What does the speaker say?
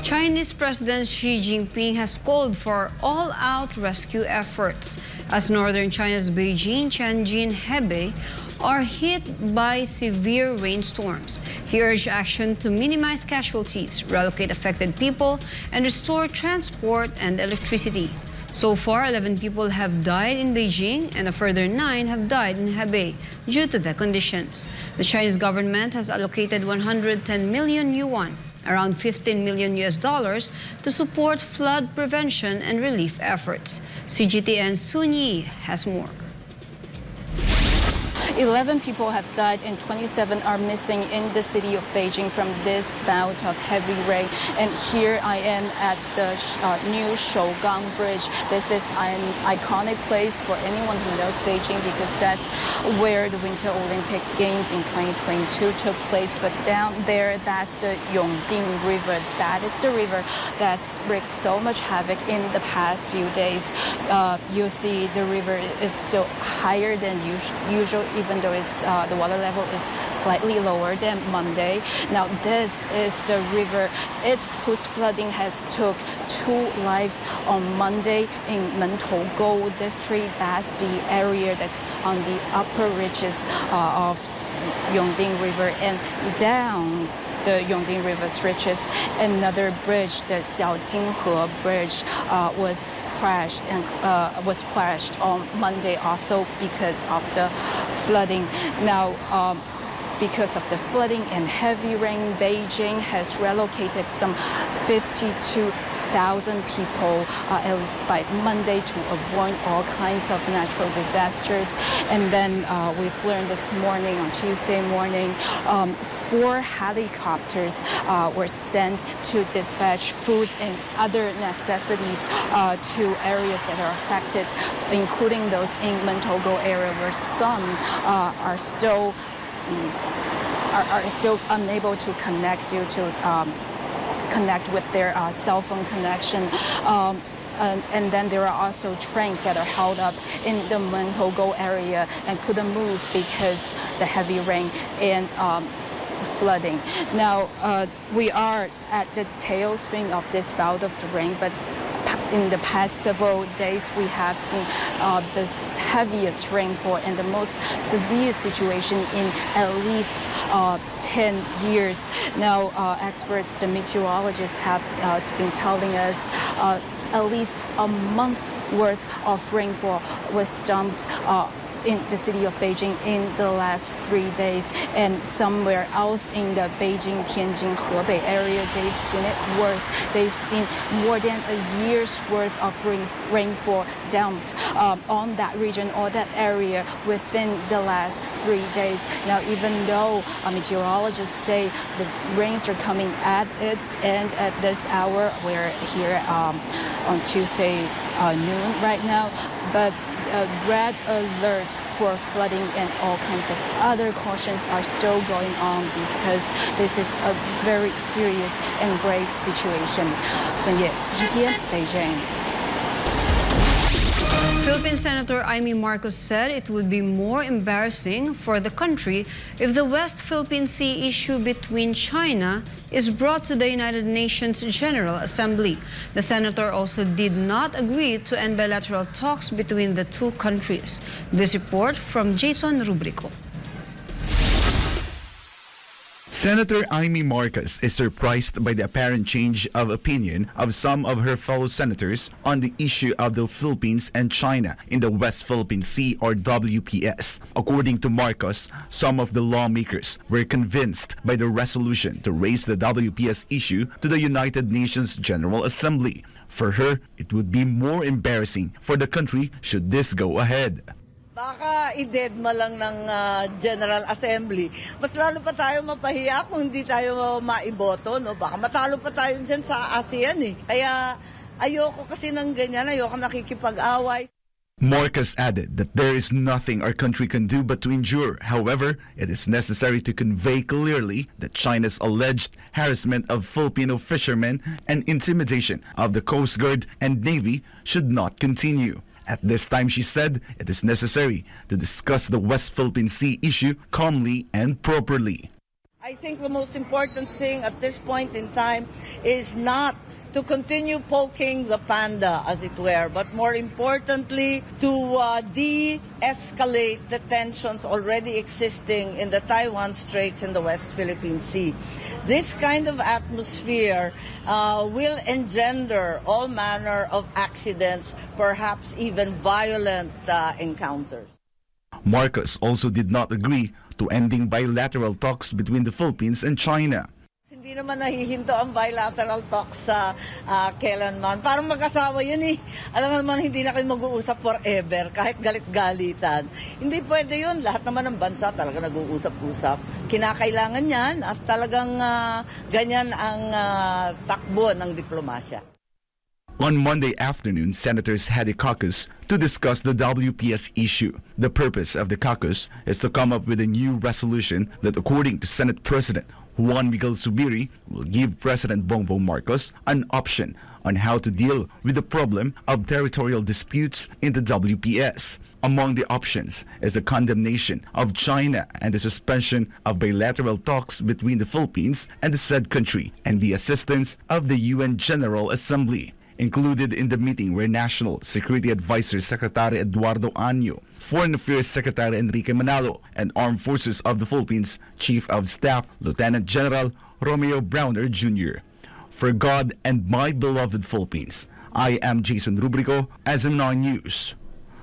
Chinese President Xi Jinping has called for all-out rescue efforts as northern China's Beijing, Tianjin, Hebei are hit by severe rainstorms. He urged action to minimize casualties, relocate affected people, and restore transport and electricity. So far, 11 people have died in Beijing and a further 9 have died in Hebei due to the conditions. The Chinese government has allocated 110 million yuan, around $15 million to support flood prevention and relief efforts. CGTN's Sun Yi has more. 11 people have died and 27 are missing in the city of Beijing from this bout of heavy rain. And here I am at the new Shougang Bridge. This is an iconic place for anyone who knows Beijing because that's where the Winter Olympic Games in 2022 took place. But down there, that's the Yongding River. That is the river that's wreaked so much havoc in the past few days. You'll see the river is still higher than usual, even though it's the water level is slightly lower than Monday. Now this is the river whose flooding has took 2 lives on Monday in Mentougou district. That's the area that's on the upper reaches of Yongding River, and down the Yongding River stretches another bridge, the Xiaoqinghe Bridge, was crashed on Monday also because of the flooding. Now, because of the flooding and heavy rain, Beijing has relocated some 52,000 people at least by Monday to avoid all kinds of natural disasters. And then we've learned this morning, on Tuesday morning, 4 helicopters were sent to dispatch food and other necessities to areas that are affected, including those in Mentougou area where some are still unable to connect due to connect with their cell phone connection. And then there are also trains that are held up in the Mentougou area and couldn't move because the heavy rain and flooding. Now, we are at the tailspin of this bout of the rain, but in the past several days, we have seen the heaviest rainfall and the most severe situation in at least 10 years. Now, experts, the meteorologists have been telling us at least a month's worth of rainfall was dumped in the city of Beijing in the last 3 days, and somewhere else in the Beijing, Tianjin, Hebei area, they've seen it worse. They've seen more than a year's worth of rainfall dumped on that region or that area within the last 3 days. Now, even though meteorologists say the rains are coming at its end at this hour, we're here on Tuesday noon right now, but red alert for flooding and all kinds of other cautions are still going on because this is a very serious and grave situation. CGTN, Beijing. Philippine Senator Amy Marcos said it would be more embarrassing for the country if the West Philippine Sea issue between China is brought to the United Nations General Assembly. The senator also did not agree to end bilateral talks between the two countries. This report from Jason Rubrico. Senator Amy Marcos is surprised by the apparent change of opinion of some of her fellow senators on the issue of the Philippines and China in the West Philippine Sea, or WPS. According to Marcos, some of the lawmakers were convinced by the resolution to raise the WPS issue to the United Nations General Assembly. For her, it would be more embarrassing for the country should this go ahead. Baka i-deadma lang ng General Assembly. Mas lalo pa tayo mapahiya kung hindi tayo maiboto. No? Baka matalo pa tayo dyan sa ASEAN. Kaya ayoko kasi ng ganyan. Ayoko nakikipag-away. Marcos added that there is nothing our country can do but to endure. However, it is necessary to convey clearly that China's alleged harassment of Filipino fishermen and intimidation of the Coast Guard and Navy should not continue. At this time, she said, it is necessary to discuss the West Philippine Sea issue calmly and properly. I think the most important thing at this point in time is not to continue poking the panda, as it were, but more importantly, to de-escalate the tensions already existing in the Taiwan Straits and the West Philippine Sea. This kind of atmosphere will engender all manner of accidents, perhaps even violent encounters. Marcos also did not agree to ending bilateral talks between the Philippines and China. Hindi naman nahihinto ang bilateral talks sa kailanman. Parang mag-asawa yun eh. Alam naman hindi na kayo mag-uusap forever kahit galit-galitan. Hindi pwede yun. Lahat naman ng bansa talaga nag-uusap-usap. Kinakailangan yan at talagang ganyan ang takbo ng diplomasya. On Monday afternoon, senators had a caucus to discuss the WPS issue. The purpose of the caucus is to come up with a new resolution that, according to Senate President Juan Miguel Zubiri, will give President Bongbong Marcos an option on how to deal with the problem of territorial disputes in the WPS. Among the options is the condemnation of China and the suspension of bilateral talks between the Philippines and the said country, and the assistance of the UN General Assembly. Included in the meeting were National Security Advisor Secretary Eduardo Año, Foreign Affairs Secretary Enrique Manalo, and Armed Forces of the Philippines Chief of Staff Lieutenant General Romeo Browner Jr. For God and my beloved Philippines, I am Jason Rubrico, SM9 News.